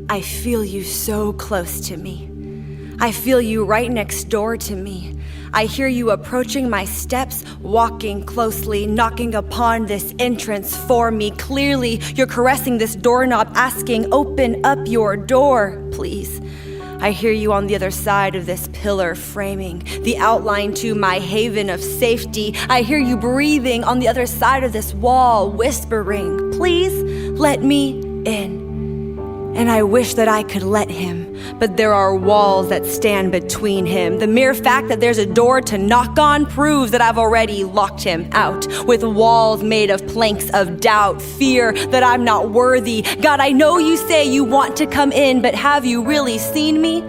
I feel you so close to me. I feel you right next door to me. I hear you approaching my steps, walking closely, knocking upon this entrance for me. Clearly, you're caressing this doorknob, asking, open up your door, please. I hear you on the other side of this pillar framing the outline to my haven of safety. I hear you breathing on the other side of this wall, whispering, please let me in. And I wish that I could let him, but there are walls that stand between him. The mere fact that there's a door to knock on proves that I've already locked him out, with walls made of planks of doubt, fear that I'm not worthy. God, I know you say you want to come in, but have you really seen me?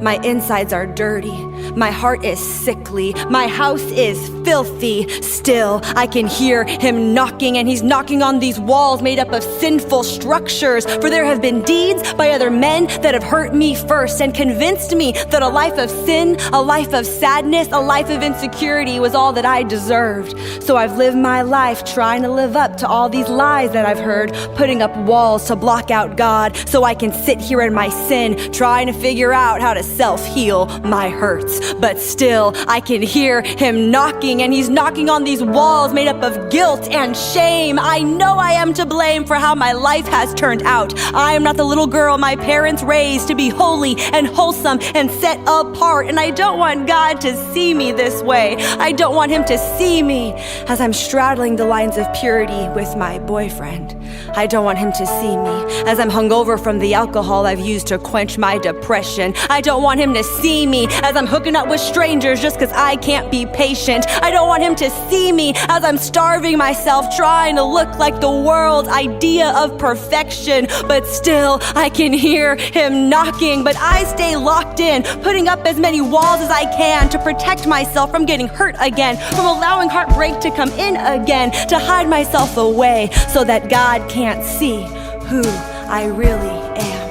My insides are dirty. My heart is sickly. My house is filthy. Still, I can hear him knocking, and he's knocking on these walls made up of sinful structures. For there have been deeds by other men that have hurt me first and convinced me that a life of sin, a life of sadness, a life of insecurity was all that I deserved. So I've lived my life trying to live up to all these lies that I've heard, putting up walls to block out God so I can sit here in my sin, trying to figure out how to self-heal my hurts. But still, I can hear him knocking, and he's knocking on these walls made up of guilt and shame. I know I am to blame for how my life has turned out. I am not the little girl my parents raised to be holy and wholesome and set apart, and I don't want God to see me this way. I don't want him to see me as I'm straddling the lines of purity with my boyfriend. I don't want him to see me as I'm hungover from the alcohol I've used to quench my depression. I don't want him to see me as I'm hooking up with strangers just because I can't be patient. I don't want him to see me as I'm starving myself, trying to look like the world's idea of perfection. But still, I can hear him knocking, but I stay locked in, putting up as many walls as I can to protect myself from getting hurt again, from allowing heartbreak to come in again, to hide myself away so that God can't see who I really am.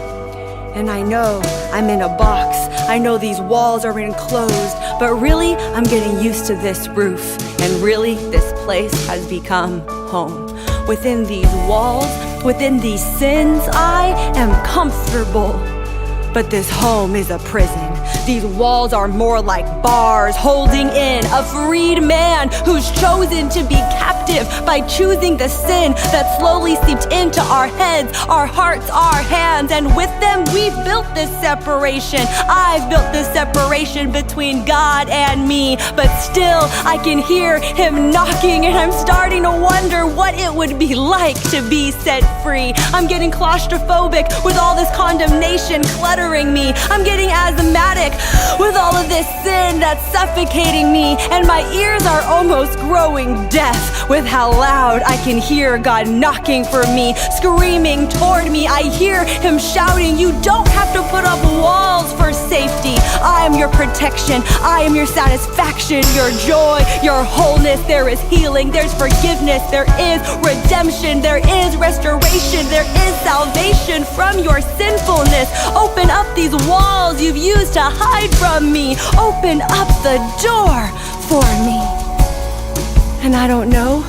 And I know I'm in a box. I know these walls are enclosed, but really I'm getting used to this roof. And really this place has become home. Within these walls, within these sins, I am comfortable. But this home is a prison. These walls are more like bars holding in a freed man who's chosen to be captive by choosing the sin that slowly seeped into our heads, our hearts, our hands, and with them we've built this separation. I've built this separation between God and me, but still I can hear him knocking, and I'm starting to wonder what it would be like to be set free. I'm getting claustrophobic with all this condemnation cluttering me. I'm getting asthmatic with all of this sin that's suffocating me, and my ears are almost growing deaf with how loud I can hear God knocking for me, screaming toward me. I hear him shouting, you don't have to put up walls for safety. I am your protection. I am your satisfaction, your joy, your wholeness. There is healing, there's forgiveness, there is redemption, there is restoration, there is salvation from your sinfulness. Open up these walls you've used to hide from me. Open up the door for me. And I don't know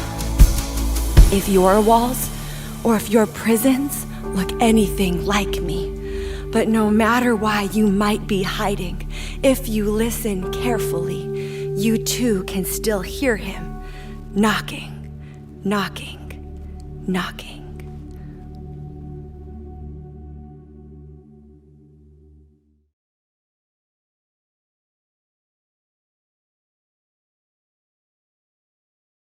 if your walls or if your prisons look anything like me. But no matter why you might be hiding, if you listen carefully, you too can still hear him knocking, knocking, knocking.